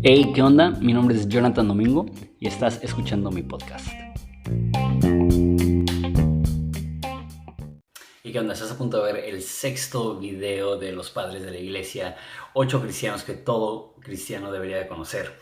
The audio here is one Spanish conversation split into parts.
Hey, ¿qué onda? Mi nombre es Jonathan Domingo y estás escuchando mi podcast. ¿Y qué onda? Estás a punto de ver el sexto video de los padres de la iglesia, 8 cristianos que todo cristiano debería de conocer.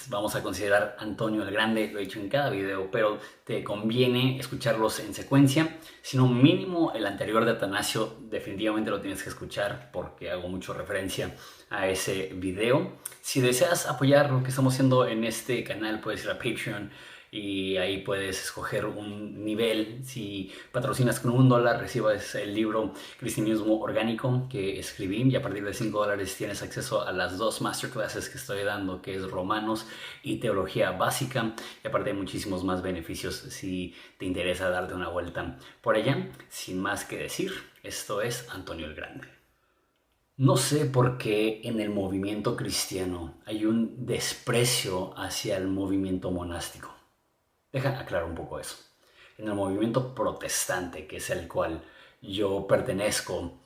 Vamos a considerar Antonio el Grande, lo he dicho en cada video, pero te conviene escucharlos en secuencia. Si no, mínimo el anterior de Atanasio definitivamente lo tienes que escuchar porque hago mucho referencia a ese video. Si deseas apoyar lo que estamos haciendo en este canal, puedes ir a Patreon y ahí puedes escoger un nivel. Si patrocinas con $1, recibes el libro Cristianismo Orgánico que escribí, y a partir de $5 tienes acceso a las 2 masterclasses que estoy dando, que es Romanos y Teología Básica, y aparte hay muchísimos más beneficios si te interesa darte una vuelta por allá. Sin más que decir, esto es Antonio el Grande. No sé por qué en el movimiento cristiano hay un desprecio hacia el movimiento monástico. Deja aclarar un poco eso. En el movimiento protestante, que es el cual yo pertenezco,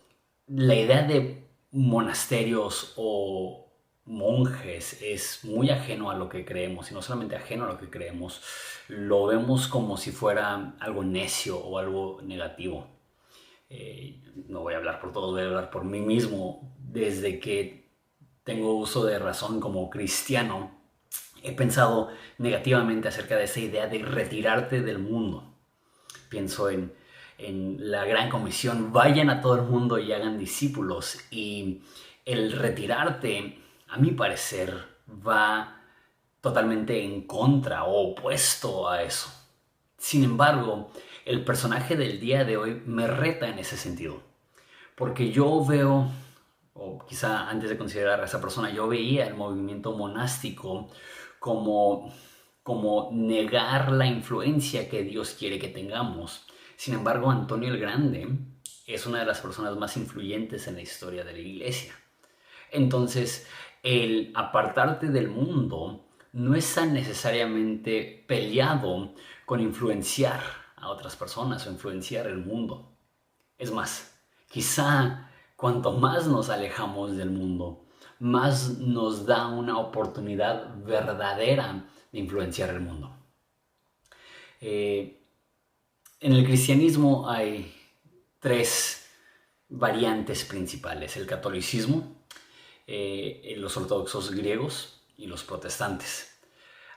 la idea de monasterios o monjes es muy ajeno a lo que creemos, y no solamente ajeno a lo que creemos, lo vemos como si fuera algo necio o algo negativo. No voy a hablar por todos, voy a hablar por mí mismo. Desde que tengo uso de razón como cristiano, he pensado negativamente acerca de esa idea de retirarte del mundo. Pienso en la gran comisión: vayan a todo el mundo y hagan discípulos. Y el retirarte, a mi parecer, va totalmente en contra o opuesto a eso. Sin embargo, el personaje del día de hoy me reta en ese sentido. Porque yo veo, o quizá antes de considerar a esa persona, yo veía el movimiento monástico como negar la influencia que Dios quiere que tengamos. Sin embargo, Antonio el Grande es una de las personas más influyentes en la historia de la iglesia. Entonces, el apartarte del mundo no está necesariamente peleado con influenciar a otras personas o influenciar el mundo. Es más, quizá cuanto más nos alejamos del mundo, más nos da una oportunidad verdadera de influenciar el mundo. En el cristianismo hay 3 variantes principales: el catolicismo, los ortodoxos griegos y los protestantes.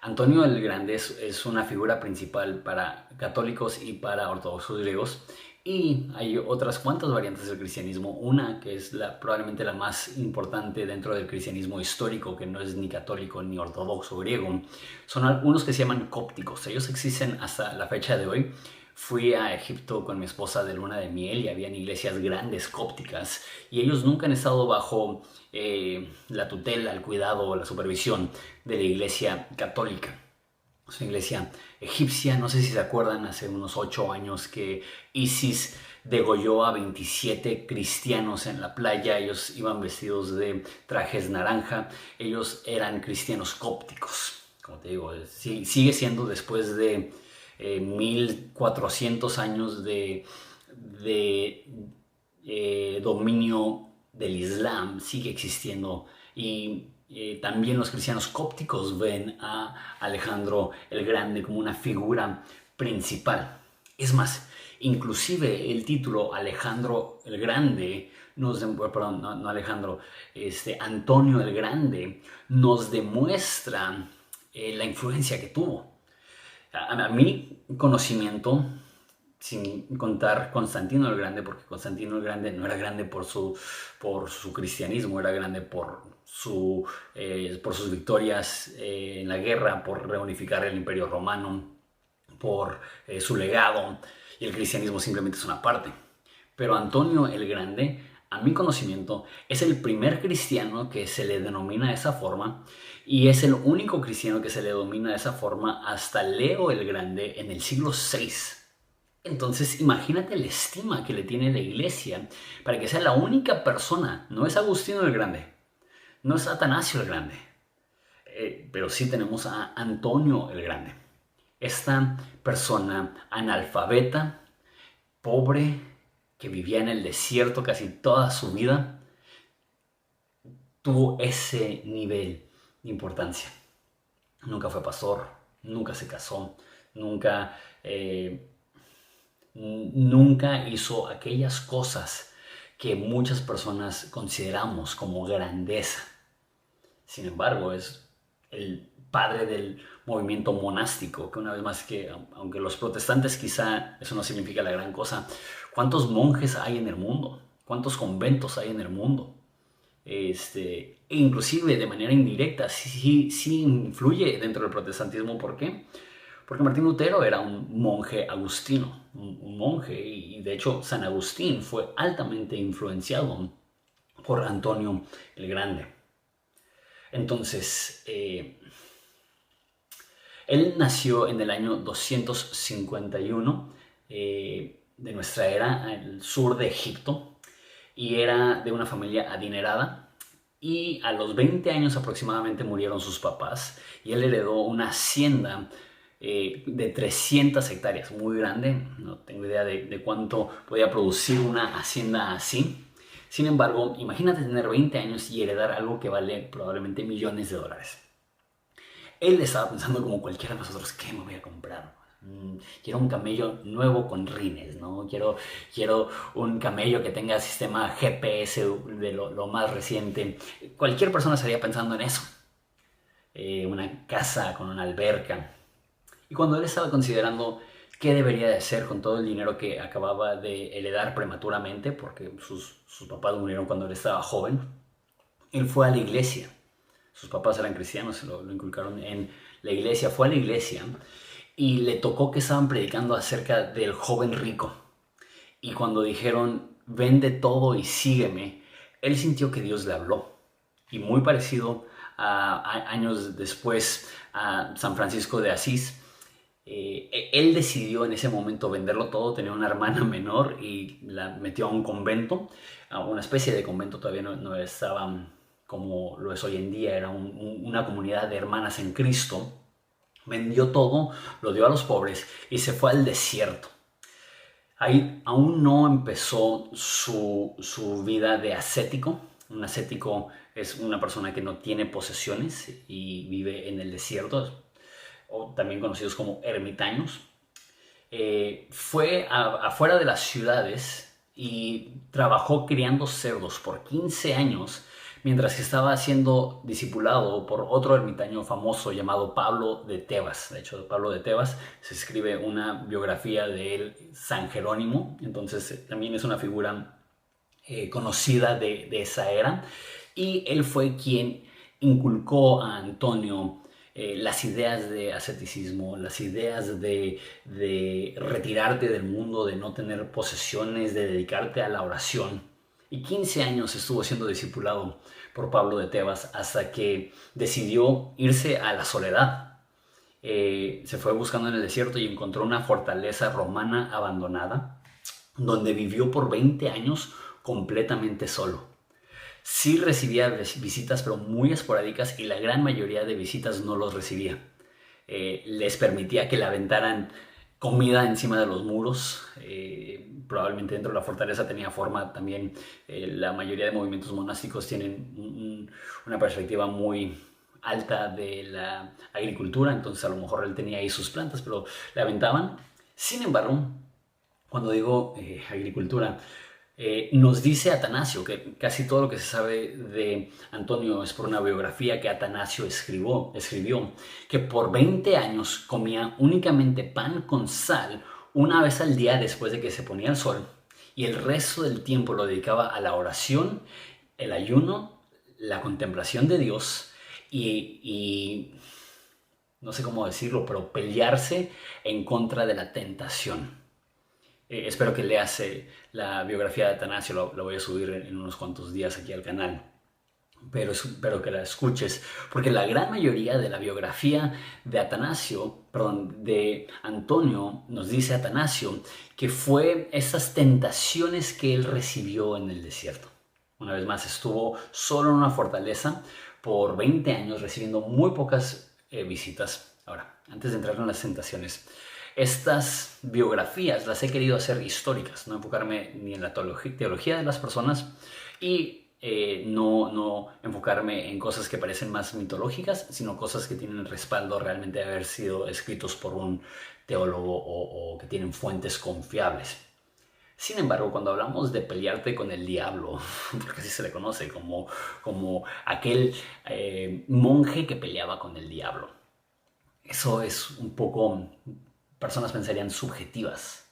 Antonio el Grande es una figura principal para católicos y para ortodoxos griegos, y hay otras cuantas variantes del cristianismo. Una que es probablemente la más importante dentro del cristianismo histórico, que no es ni católico ni ortodoxo griego, son algunos que se llaman cópticos. Ellos existen hasta la fecha de hoy. Fui a Egipto con mi esposa de luna de miel y habían iglesias grandes cópticas, y ellos nunca han estado bajo la tutela, el cuidado o la supervisión de la iglesia católica. Es una iglesia egipcia. No sé si se acuerdan, hace unos 8 años que ISIS degolló a 27 cristianos en la playa. Ellos iban vestidos de trajes naranja. Ellos eran cristianos cópticos. Como te digo, sigue siendo, después de 1400 años de dominio del Islam, sigue existiendo. Y también los cristianos cópticos ven a Alejandro el Grande como una figura principal. Es más, inclusive el título Alejandro el Grande, Antonio el Grande, nos demuestra la influencia que tuvo. A mi conocimiento, sin contar Constantino el Grande, porque Constantino el Grande no era grande por su cristianismo, era grande por sus victorias en la guerra, por reunificar el Imperio Romano, por su legado, y el cristianismo simplemente es una parte. Pero Antonio el Grande, a mi conocimiento, es el primer cristiano que se le denomina de esa forma, y es el único cristiano que se le denomina de esa forma hasta Leo el Grande en el siglo VI. Entonces, imagínate la estima que le tiene la iglesia para que sea la única persona. No es Agustino el Grande, no es Atanasio el Grande, pero sí tenemos a Antonio el Grande. Esta persona analfabeta, pobre, que vivía en el desierto casi toda su vida, tuvo ese nivel de importancia. Nunca fue pastor, nunca se casó, nunca, nunca hizo aquellas cosas que muchas personas consideramos como grandeza. Sin embargo, es el padre del movimiento monástico, que una vez más, que aunque los protestantes quizá eso no significa la gran cosa, ¿cuántos monjes hay en el mundo? ¿Cuántos conventos hay en el mundo? E inclusive de manera indirecta sí influye dentro del protestantismo. ¿Por qué? Porque Martín Lutero era un monje agustino, un monje, y de hecho San Agustín fue altamente influenciado por Antonio el Grande. Entonces, él nació en el año 251 de nuestra era, al sur de Egipto, y era de una familia adinerada. Y a los 20 años aproximadamente murieron sus papás y él heredó una hacienda de 300 hectáreas, muy grande. No tengo idea de cuánto podía producir una hacienda así. Sin embargo, imagínate tener 20 años y heredar algo que vale probablemente millones de dólares. Él estaba pensando como cualquiera de nosotros, ¿qué me voy a comprar? Quiero un camello nuevo con rines, ¿no? Quiero un camello que tenga sistema GPS de lo más reciente. Cualquier persona estaría pensando en eso. Una casa con una alberca. Y cuando él estaba considerando qué debería de hacer con todo el dinero que acababa de heredar prematuramente, porque sus papás murieron cuando él estaba joven, él fue a la iglesia. Sus papás eran cristianos, lo inculcaron en la iglesia. Fue a la iglesia y le tocó que estaban predicando acerca del joven rico. Y cuando dijeron, vende todo y sígueme, él sintió que Dios le habló. Y muy parecido a años después a San Francisco de Asís, él decidió en ese momento venderlo todo. Tenía una hermana menor y la metió a un convento, a una especie de convento. Todavía no estaba como lo es hoy en día, era una comunidad de hermanas en Cristo. Vendió todo, lo dio a los pobres y se fue al desierto. Ahí aún no empezó su vida de ascético. Un ascético es una persona que no tiene posesiones y vive en el desierto, o también conocidos como ermitaños. Fue afuera de las ciudades y trabajó criando cerdos por 15 años mientras que estaba siendo discipulado por otro ermitaño famoso llamado Pablo de Tebas. De hecho, de Pablo de Tebas se escribe una biografía de él, San Jerónimo. Entonces también es una figura conocida de esa era. Y él fue quien inculcó a Antonio las ideas de asceticismo, las ideas de retirarte del mundo, de no tener posesiones, de dedicarte a la oración. Y 15 años estuvo siendo discipulado por Pablo de Tebas hasta que decidió irse a la soledad. Se fue buscando en el desierto y encontró una fortaleza romana abandonada, donde vivió por 20 años completamente solo. Sí recibía visitas, pero muy esporádicas, y la gran mayoría de visitas no los recibía. Les permitía que le aventaran comida encima de los muros. Probablemente dentro de la fortaleza tenía forma también. La mayoría de movimientos monásticos tienen una perspectiva muy alta de la agricultura, entonces a lo mejor él tenía ahí sus plantas, pero le aventaban. Sin embargo, cuando digo agricultura, nos dice Atanasio, que casi todo lo que se sabe de Antonio es por una biografía que Atanasio escribió, que por 20 años comía únicamente pan con sal una vez al día después de que se ponía el sol, y el resto del tiempo lo dedicaba a la oración, el ayuno, la contemplación de Dios y no sé cómo decirlo, pero pelearse en contra de la tentación. Espero que leas la biografía de Atanasio. La voy a subir en unos cuantos días aquí al canal, pero espero que la escuches, porque la gran mayoría de la biografía de de Antonio, nos dice Atanasio que fue esas tentaciones que él recibió en el desierto. Una vez más, estuvo solo en una fortaleza por 20 años recibiendo muy pocas visitas. Ahora, antes de entrar en las tentaciones, Estas biografías las he querido hacer históricas, no enfocarme ni en la teología de las personas y no enfocarme en cosas que parecen más mitológicas, sino cosas que tienen respaldo realmente de haber sido escritos por un teólogo o que tienen fuentes confiables. Sin embargo, cuando hablamos de pelearte con el diablo, porque así se le conoce como aquel monje que peleaba con el diablo, eso es un poco, personas pensarían, subjetivas.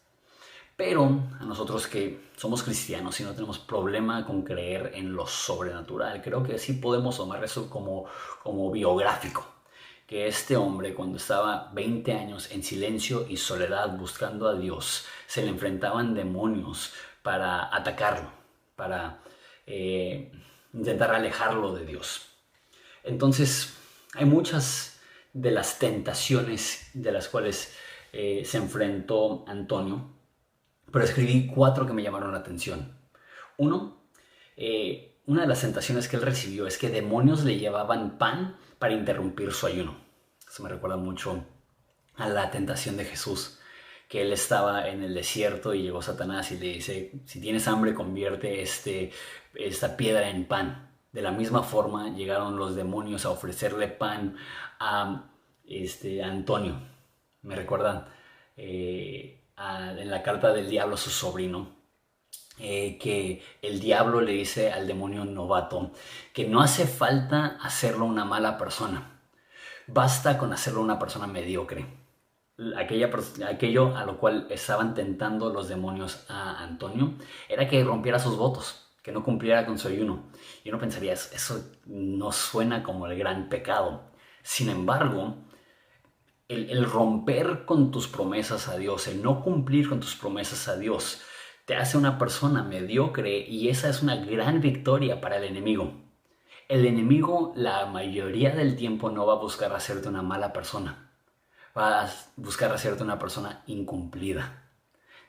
Pero a nosotros que somos cristianos y no tenemos problema con creer en lo sobrenatural, creo que sí podemos tomar eso como biográfico. Que este hombre, cuando estaba 20 años en silencio y soledad buscando a Dios, se le enfrentaban demonios para atacarlo, para intentar alejarlo de Dios. Entonces, hay muchas de las tentaciones de las cuales se enfrentó Antonio, pero escribí 4 que me llamaron la atención. Uno, una de las tentaciones que él recibió es que demonios le llevaban pan para interrumpir su ayuno. Eso me recuerda mucho a la tentación de Jesús, que él estaba en el desierto y llegó Satanás y le dice, si tienes hambre, convierte esta piedra en pan. De la misma forma llegaron los demonios a ofrecerle pan a Antonio. Me recuerdan en la carta del diablo a su sobrino, que el diablo le dice al demonio novato que no hace falta hacerlo una mala persona, basta con hacerlo una persona mediocre. Aquello a lo cual estaban tentando los demonios a Antonio era que rompiera sus votos, que no cumpliera con su ayuno. Y uno pensaría, eso no suena como el gran pecado. Sin embargo, el romper con tus promesas a Dios, el no cumplir con tus promesas a Dios, te hace una persona mediocre y esa es una gran victoria para el enemigo. El enemigo la mayoría del tiempo no va a buscar hacerte una mala persona. Va a buscar hacerte una persona incumplida.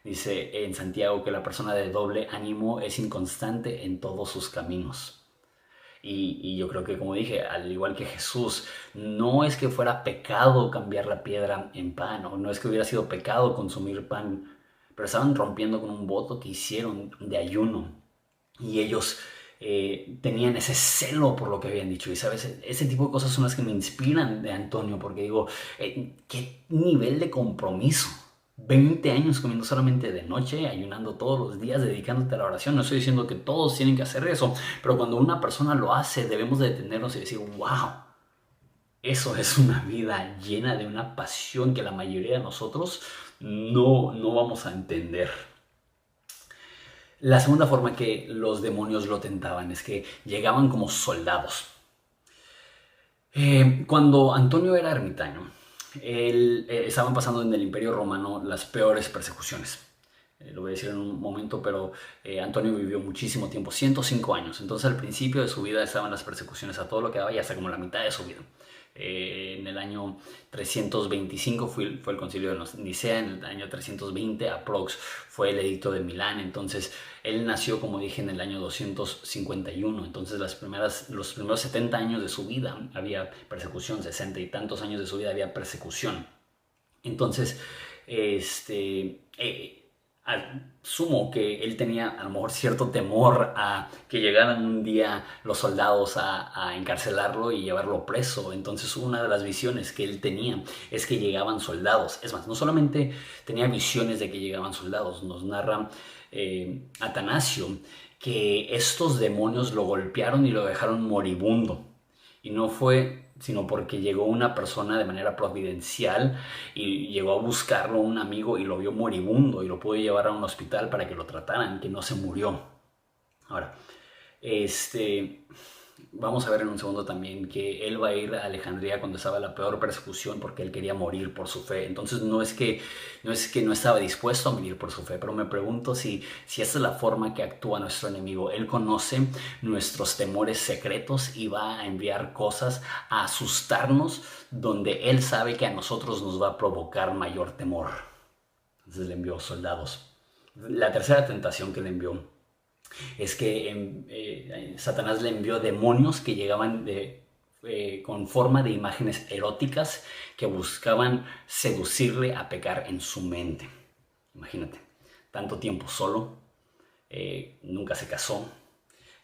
Dice en Santiago que la persona de doble ánimo es inconstante en todos sus caminos. Y yo creo que, como dije, al igual que Jesús, no es que fuera pecado cambiar la piedra en pan, o no es que hubiera sido pecado consumir pan, pero estaban rompiendo con un voto que hicieron de ayuno. Y ellos tenían ese celo por lo que habían dicho. Y sabes, ese tipo de cosas son las que me inspiran de Antonio, porque digo, qué nivel de compromiso. 20 años comiendo solamente de noche, ayunando todos los días, dedicándote a la oración. No estoy diciendo que todos tienen que hacer eso, pero cuando una persona lo hace, debemos de detenernos y decir, wow, eso es una vida llena de una pasión que la mayoría de nosotros no vamos a entender. La segunda forma que los demonios lo tentaban es que llegaban como soldados. Cuando Antonio era ermitaño, estaban pasando en el Imperio Romano las peores persecuciones. Lo voy a decir en un momento, pero Antonio vivió muchísimo tiempo, 105 años. Entonces al principio de su vida estaban las persecuciones a todo lo que daba y hasta como la mitad de su vida. En el año 325 fue el concilio de Nicea, en el año 320 aprox fue el edicto de Milán. Entonces él nació, como dije, en el año 251. Entonces los primeros 70 años de su vida había persecución, 60 y tantos años de su vida había persecución. Entonces asumo que él tenía a lo mejor cierto temor a que llegaran un día los soldados a encarcelarlo y llevarlo preso. Entonces una de las visiones que él tenía es que llegaban soldados. Es más, no solamente tenía visiones de que llegaban soldados, nos narra Atanasio que estos demonios lo golpearon y lo dejaron moribundo. Y no fue sino porque llegó una persona de manera providencial y llegó a buscarlo un amigo y lo vio moribundo y lo pudo llevar a un hospital para que lo trataran, que no se murió. Ahora, vamos a ver en un segundo también que él va a ir a Alejandría cuando estaba la peor persecución porque él quería morir por su fe. Entonces no es que no estaba dispuesto a morir por su fe, pero me pregunto si esa es la forma que actúa nuestro enemigo. Él conoce nuestros temores secretos y va a enviar cosas a asustarnos donde él sabe que a nosotros nos va a provocar mayor temor. Entonces le envió soldados. La tercera tentación que le envió es que Satanás le envió demonios que llegaban de con forma de imágenes eróticas que buscaban seducirle a pecar en su mente. Imagínate, tanto tiempo solo, nunca se casó.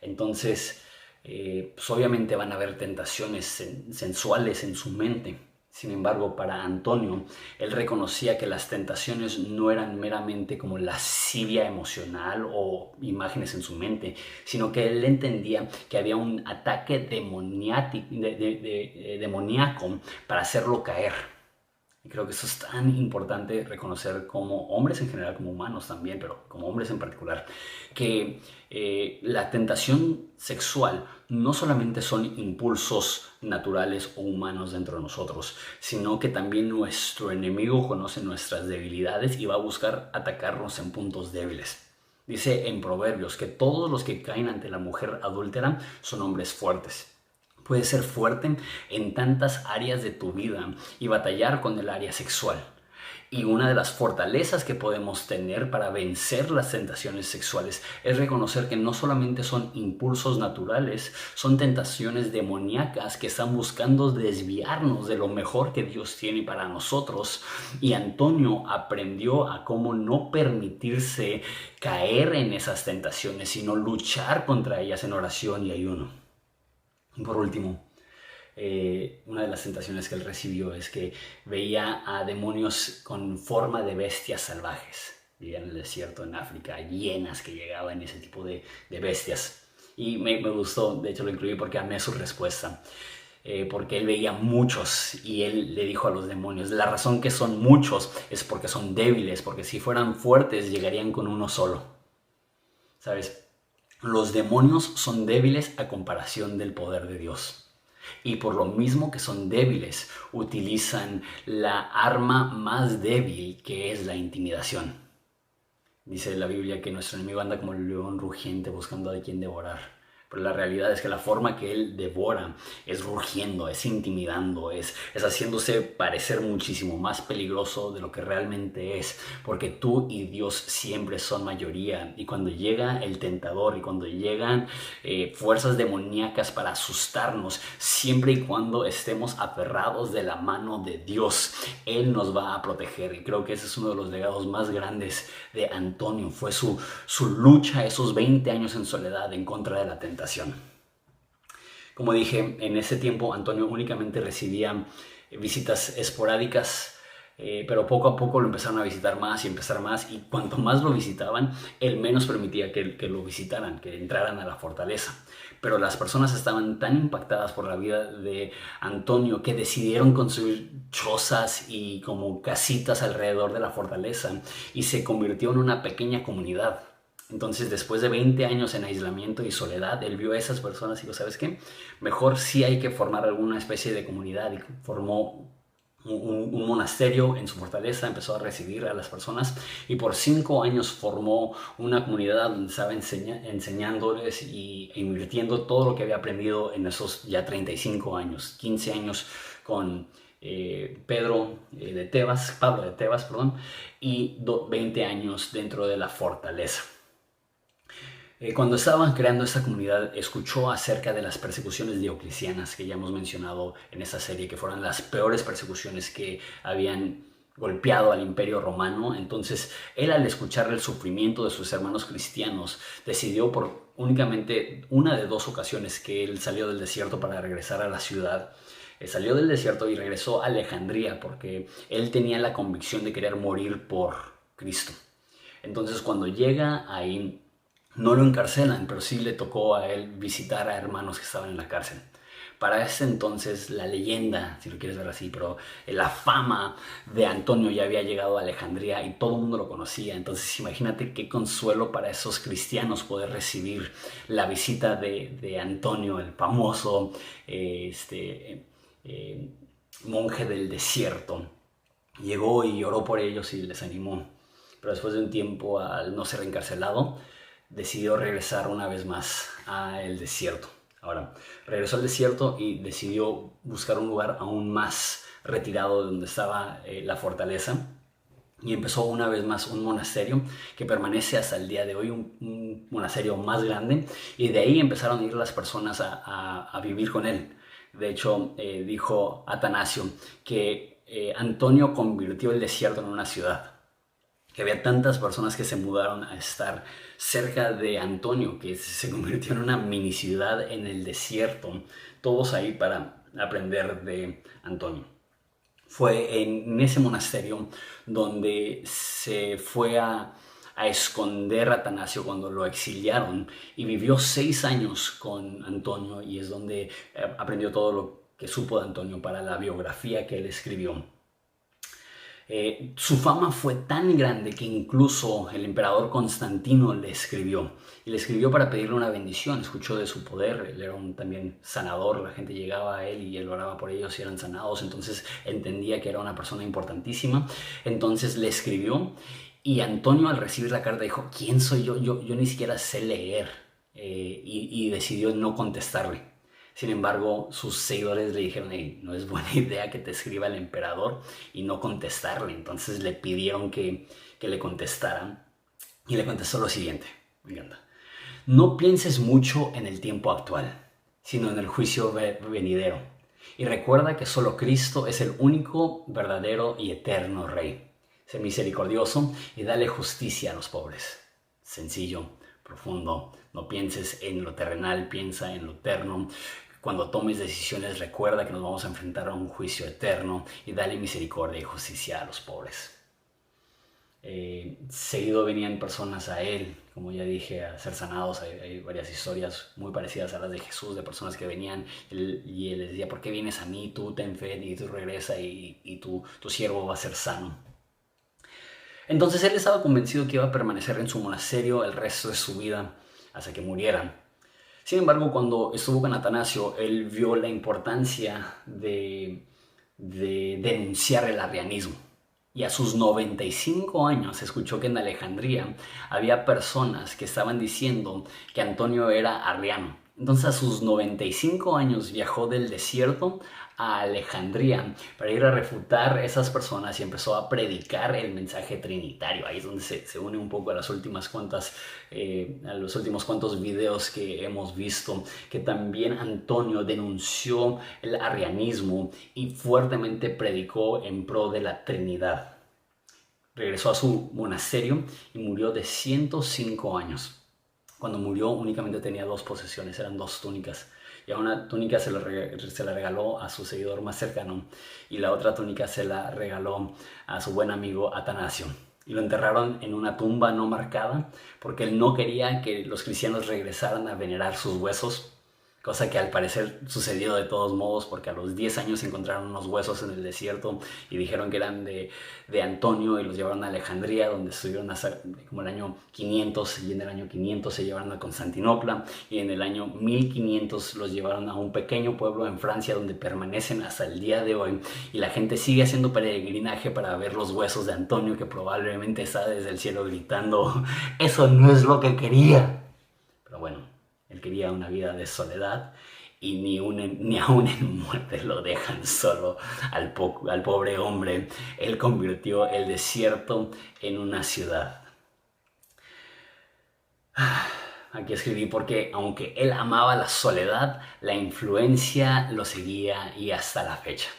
Entonces, pues obviamente van a haber tentaciones sensuales en su mente. Sin embargo, para Antonio, él reconocía que las tentaciones no eran meramente como lascivia emocional o imágenes en su mente, sino que él entendía que había un ataque demoníaco para hacerlo caer. Y creo que eso es tan importante reconocer como hombres en general, como humanos también, pero como hombres en particular, que la tentación sexual no solamente son impulsos naturales o humanos dentro de nosotros, sino que también nuestro enemigo conoce nuestras debilidades y va a buscar atacarnos en puntos débiles. Dice en Proverbios que todos los que caen ante la mujer adúltera son hombres fuertes. Puedes ser fuerte en tantas áreas de tu vida y batallar con el área sexual. Y una de las fortalezas que podemos tener para vencer las tentaciones sexuales es reconocer que no solamente son impulsos naturales, son tentaciones demoníacas que están buscando desviarnos de lo mejor que Dios tiene para nosotros. Y Antonio aprendió a cómo no permitirse caer en esas tentaciones, sino luchar contra ellas en oración y ayuno. Por último, una de las tentaciones que él recibió es que veía a demonios con forma de bestias salvajes. Vivía en el desierto, en África, hienas que llegaban, ese tipo de bestias. Y me gustó, de hecho lo incluí porque amé su respuesta. Porque él veía muchos y él le dijo a los demonios, la razón que son muchos es porque son débiles, porque si fueran fuertes llegarían con uno solo. ¿Sabes? Los demonios son débiles a comparación del poder de Dios. Y por lo mismo que son débiles, utilizan la arma más débil, que es la intimidación. Dice la Biblia que nuestro enemigo anda como el león rugiente buscando a quien devorar. Pero la realidad es que la forma que él devora es rugiendo, es intimidando, es haciéndose parecer muchísimo más peligroso de lo que realmente es, porque tú y Dios siempre son mayoría. Y cuando llega el tentador y cuando llegan fuerzas demoníacas para asustarnos, siempre y cuando estemos aferrados de la mano de Dios, Él nos va a proteger. Y creo que ese es uno de los legados más grandes de Antonio, fue su lucha esos 20 años en soledad en contra de la tentación. Como dije, en ese tiempo Antonio únicamente recibía visitas esporádicas, pero poco a poco lo empezaron a visitar más y empezar más, y cuanto más lo visitaban, él menos permitía que lo visitaran, que entraran a la fortaleza. Pero las personas estaban tan impactadas por la vida de Antonio que decidieron construir chozas y como casitas alrededor de la fortaleza, y se convirtió en una pequeña comunidad. Entonces, después de 20 años en aislamiento y soledad, él vio a esas personas y dijo, ¿sabes qué? Mejor sí hay que formar alguna especie de comunidad, y formó un monasterio en su fortaleza, empezó a recibir a las personas y por 5 años formó una comunidad donde estaba enseñándoles y invirtiendo todo lo que había aprendido en esos ya 35 años, 15 años con Pablo de Tebas, y 20 años dentro de la fortaleza. Cuando estaban creando esta comunidad, escuchó acerca de las persecuciones dioclecianas que ya hemos mencionado en esta serie, que fueron las peores persecuciones que habían golpeado al Imperio Romano. Entonces, él, al escuchar el sufrimiento de sus hermanos cristianos, decidió por únicamente una de 2 ocasiones que él salió del desierto para regresar a la ciudad. Salió del desierto y regresó a Alejandría porque él tenía la convicción de querer morir por Cristo. Entonces, cuando llega ahí, no lo encarcelan, pero sí le tocó a él visitar a hermanos que estaban en la cárcel. Para ese entonces, la leyenda, si lo quieres ver así, pero la fama de Antonio ya había llegado a Alejandría y todo el mundo lo conocía. Entonces, imagínate qué consuelo para esos cristianos poder recibir la visita de Antonio, el famoso monje del desierto. Llegó y oró por ellos y les animó. Pero después de un tiempo, al no ser encarcelado, decidió regresar una vez más al desierto. Ahora, regresó al desierto y decidió buscar un lugar aún más retirado de donde estaba la fortaleza, y empezó una vez más un monasterio que permanece hasta el día de hoy, un monasterio más grande, y de ahí empezaron a ir las personas a vivir con él. De hecho, dijo Atanasio que Antonio convirtió el desierto en una ciudad. Que había tantas personas que se mudaron a estar cerca de Antonio, que se convirtió en una mini ciudad en el desierto, todos ahí para aprender de Antonio. Fue en ese monasterio donde se fue a esconder a Atanasio cuando lo exiliaron y vivió 6 años con Antonio, y es donde aprendió todo lo que supo de Antonio para la biografía que él escribió. Su fama fue tan grande que incluso el emperador Constantino le escribió. Y le escribió para pedirle una bendición. Escuchó de su poder. Él era también sanador. La gente llegaba a él y él oraba por ellos y eran sanados. Entonces entendía que era una persona importantísima. Entonces le escribió. Y Antonio, al recibir la carta, dijo: ¿quién soy yo? Yo ni siquiera sé leer. Y decidió no contestarle. Sin embargo, sus seguidores le dijeron: hey, no es buena idea que te escriba el emperador, y no contestarle. Entonces le pidieron que le contestaran, y le contestó lo siguiente. Me encanta: no pienses mucho en el tiempo actual, sino en el juicio venidero. Y recuerda que solo Cristo es el único, verdadero y eterno Rey. Sé misericordioso y dale justicia a los pobres. Sencillo, profundo. No pienses en lo terrenal, piensa en lo eterno. Cuando tomes decisiones, recuerda que nos vamos a enfrentar a un juicio eterno, y dale misericordia y justicia a los pobres. Seguido venían personas a él, como ya dije, a ser sanados. Hay varias historias muy parecidas a las de Jesús, de personas que venían y él les decía: ¿por qué vienes a mí? Tú ten fe y tú regresa, y tu siervo va a ser sano. Entonces él estaba convencido que iba a permanecer en su monasterio el resto de su vida hasta que muriera. Sin embargo, cuando estuvo con Atanasio, él vio la importancia de denunciar el arrianismo. Y a sus 95 años escuchó que en Alejandría había personas que estaban diciendo que Antonio era arriano. Entonces, a sus 95 años viajó del desierto a Alejandría para ir a refutar a esas personas, y empezó a predicar el mensaje trinitario. Ahí es donde se une un poco a los últimos cuantos videos que hemos visto, que también Antonio denunció el arrianismo y fuertemente predicó en pro de la Trinidad. Regresó a su monasterio y murió de 105 años. Cuando murió únicamente tenía 2 posesiones, eran 2 túnicas. Y a una túnica se la regaló a su seguidor más cercano, y la otra túnica se la regaló a su buen amigo Atanasio. Y lo enterraron en una tumba no marcada, porque él no quería que los cristianos regresaran a venerar sus huesos, cosa que al parecer sucedió de todos modos, porque a los 10 años encontraron unos huesos en el desierto y dijeron que eran de Antonio, y los llevaron a Alejandría, donde estuvieron hasta como el año 500, y en el año 500 se llevaron a Constantinopla, y en el año 1500 los llevaron a un pequeño pueblo en Francia, donde permanecen hasta el día de hoy, y la gente sigue haciendo peregrinaje para ver los huesos de Antonio, que probablemente está desde el cielo gritando: eso no es lo que quería. Pero bueno, él quería una vida de soledad, y ni aún en muerte lo dejan solo al pobre hombre. Él convirtió el desierto en una ciudad. Aquí escribí: porque aunque él amaba la soledad, la influencia lo seguía, y hasta la fecha.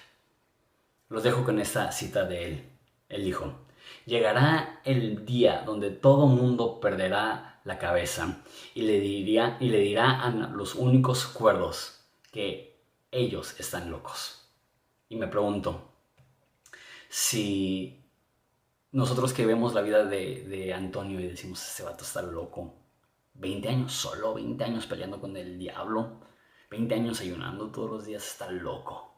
Los dejo con esta cita de él. Él dijo: llegará el día donde todo mundo perderá la cabeza, y le dirá a los únicos cuerdos que ellos están locos. Y me pregunto, si nosotros que vemos la vida de Antonio y decimos: ese vato está loco, 20 años solo, 20 años peleando con el diablo, 20 años ayunando todos los días, está loco.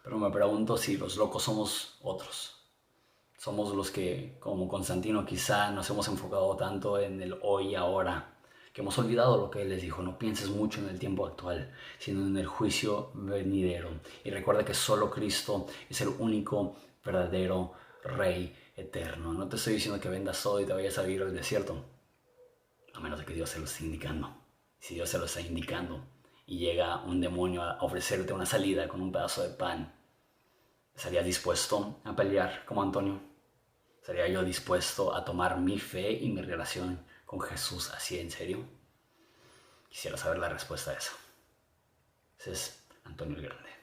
Pero me pregunto si los locos somos otros. Somos los que, como Constantino, quizá nos hemos enfocado tanto en el hoy y ahora, que hemos olvidado lo que él les dijo: no pienses mucho en el tiempo actual, sino en el juicio venidero. Y recuerda que solo Cristo es el único verdadero Rey eterno. No te estoy diciendo que vendas todo y te vayas a vivir al desierto, a menos de que Dios se lo esté indicando. Si Dios se lo está indicando y llega un demonio a ofrecerte una salida con un pedazo de pan, ¿estarías dispuesto a pelear como Antonio? ¿Sería yo dispuesto a tomar mi fe y mi relación con Jesús así en serio? Quisiera saber la respuesta a eso. Entonces, Antonio el Grande.